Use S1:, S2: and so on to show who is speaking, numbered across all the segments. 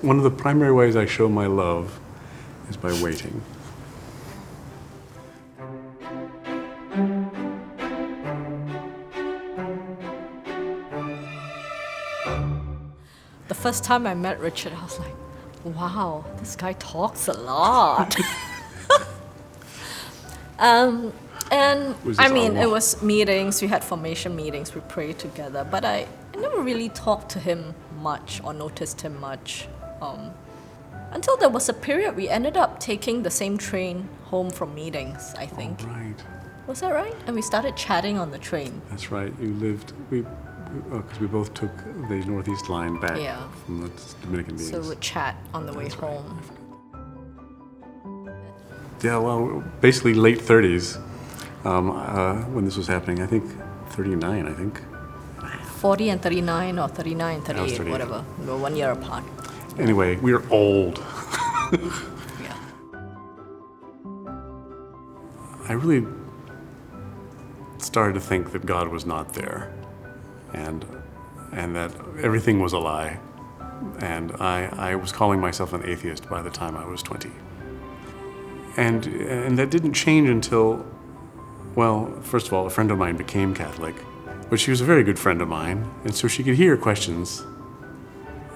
S1: One of the primary ways I show my love is by waiting.
S2: The first time I met Richard, I was like, wow, this guy talks a lot. And I mean, it was meetings, we had formation meetings, we prayed together, but I never really talked to him much or noticed him much. Until there was a period we ended up taking the same train home from meetings, I think.
S1: Oh, right.
S2: Was that right? And we started chatting on the train.
S1: That's right. Because we both took the Northeast line back from the Dominican meetings.
S2: So we would chat on the way
S1: That's
S2: home.
S1: Right. Yeah, well, basically late 30s when this was happening. I think 39, I think.
S2: 40 and 39 or 39 and 38,
S1: 38.
S2: whatever. We were 1 year apart.
S1: Anyway, we were old.
S2: Yeah.
S1: I really started to think that God was not there, and that everything was a lie. And I was calling myself an atheist by the time I was 20. And that didn't change until, well, first of all, a friend of mine became Catholic, but she was a very good friend of mine, and so she could hear questions,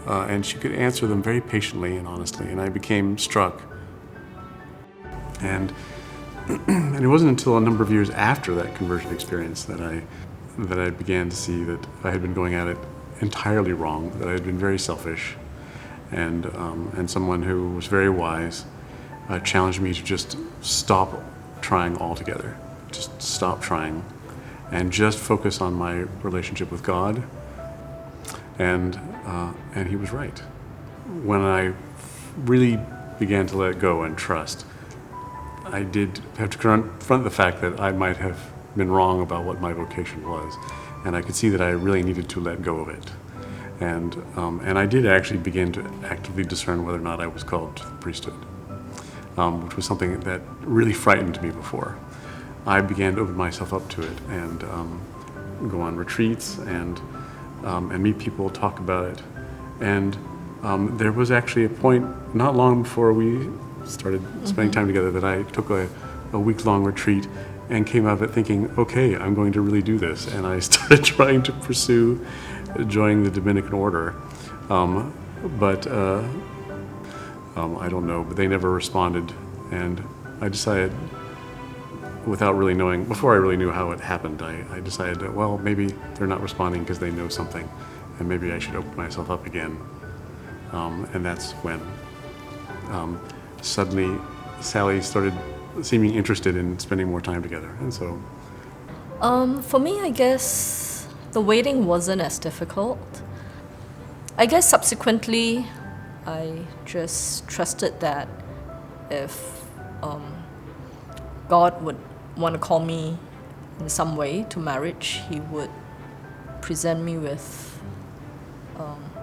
S1: and she could answer them very patiently and honestly, and I became struck. And it wasn't until a number of years after that conversion experience that I began to see that I had been going at it entirely wrong, that I had been very selfish, and someone who was very wise challenged me to just stop trying altogether, just stop trying, and just focus on my relationship with God. And he was right. When I really began to let go and trust, I did have to confront the fact that I might have been wrong about what my vocation was, and I could see that I really needed to let go of it. And I did actually begin to actively discern whether or not I was called to the priesthood, which was something that really frightened me before. I began to open myself up to it and go on retreats and meet people, talk about it. And there was actually a point not long before we started spending time together that I took a week-long retreat and came out of it thinking, okay, I'm going to really do this. And I started trying to pursue joining the Dominican order. But I don't know, but they never responded. And I decided, without really knowing, before I really knew how it happened, I decided that, well, maybe they're not responding because they know something, and maybe I should open myself up again. And that's when suddenly Sally started seeming interested in spending more time together. And so
S2: for me, I guess the waiting wasn't as difficult. I guess subsequently, I just trusted that if God would want to call me in some way to marriage, He would present me with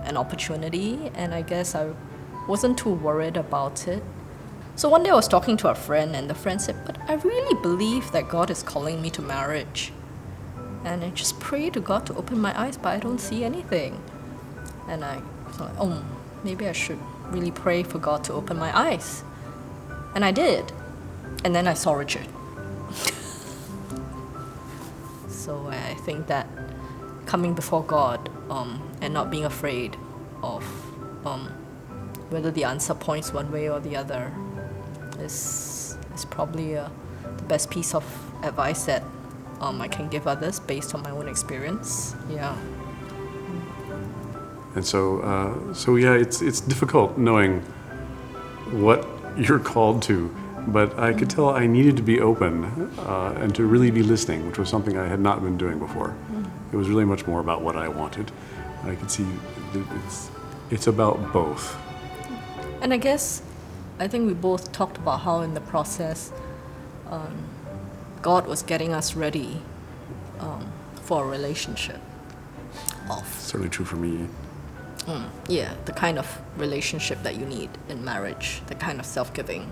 S2: an opportunity, and I guess I wasn't too worried about it. So one day I was talking to a friend, and the friend said, but I really believe that God is calling me to marriage. And I just pray to God to open my eyes, but I don't see anything. And I was like, oh, maybe I should really pray for God to open my eyes. And I did. And then I saw Richard. So I think that coming before God and not being afraid of whether the answer points one way or the other is probably the best piece of advice that I can give others based on my own experience. Yeah.
S1: And so yeah, it's difficult knowing what you're called to, but I could tell I needed to be open and to really be listening, which was something I had not been doing before. It was really much more about what I wanted. I could see that it's about both.
S2: And I think we both talked about how in the process God was getting us ready for a relationship.
S1: Certainly true for me.
S2: Yeah, the kind of relationship that you need in marriage, the kind of self-giving.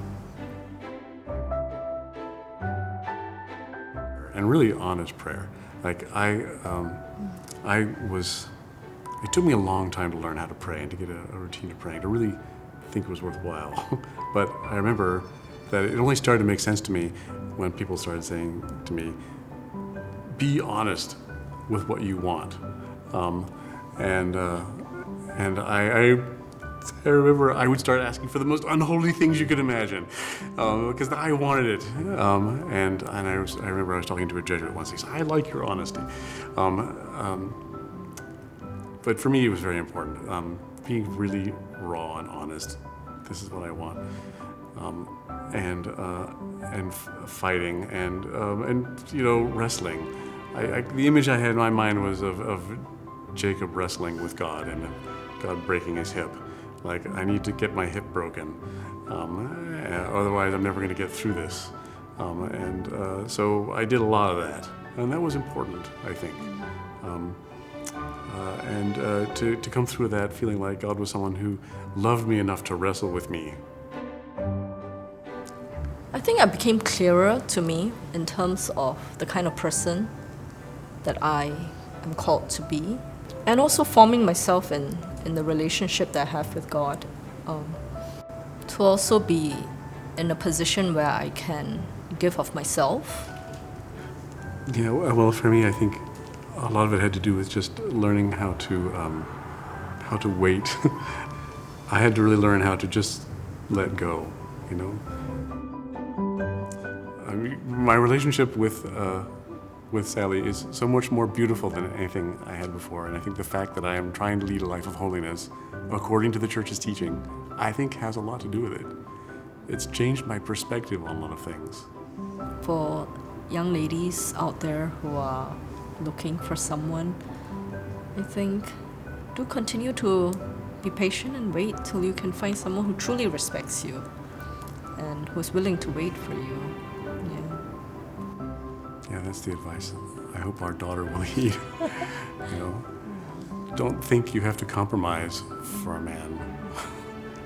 S1: And really honest prayer. Like I was It took me a long time to learn how to pray and to get a routine of praying, to really think it was worthwhile. But I remember that it only started to make sense to me when people started saying to me, be honest with what you want. And I remember I would start asking for the most unholy things you could imagine, because I wanted it. And I remember I was talking to a Jesuit once. He said, "I like your honesty." But for me, it was very important. Being really raw and honest. This is what I want. Fighting and wrestling. The image I had in my mind was of Jacob wrestling with God and God breaking his hip. Like, I need to get my hip broken, otherwise I'm never going to get through this. So I did a lot of that, and that was important, I think. To come through that feeling like God was someone who loved me enough to wrestle with me.
S2: I think it became clearer to me in terms of the kind of person that I am called to be, and also forming myself in the relationship that I have with God, to also be in a position where I can give of myself.
S1: Yeah, well, for me, I think a lot of it had to do with just learning how to wait. I had to really learn how to just let go, I mean, my relationship with Sally is so much more beautiful than anything I had before, and I think the fact that I am trying to lead a life of holiness according to the Church's teaching, I think has a lot to do with it. It's changed my perspective on a lot of things.
S2: For young ladies out there who are looking for someone, I think do continue to be patient and wait till you can find someone who truly respects you and who's willing to wait for you.
S1: Yeah, that's the advice I hope our daughter will heed. Don't think you have to compromise for a man.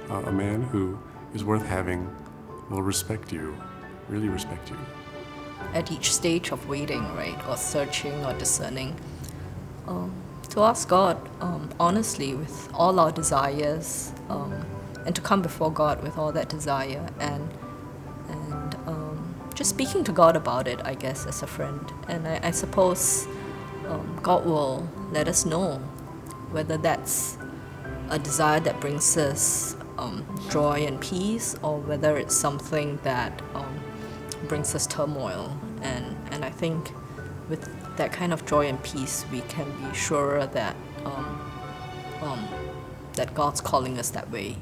S1: A man who is worth having will respect you, really respect you.
S2: At each stage of waiting, right, or searching or discerning, to ask God honestly with all our desires, and to come before God with all that desire, and just speaking to God about it, I guess, as a friend. And I suppose God will let us know whether that's a desire that brings us joy and peace, or whether it's something that brings us turmoil. And I think with that kind of joy and peace, we can be sure that that God's calling us that way.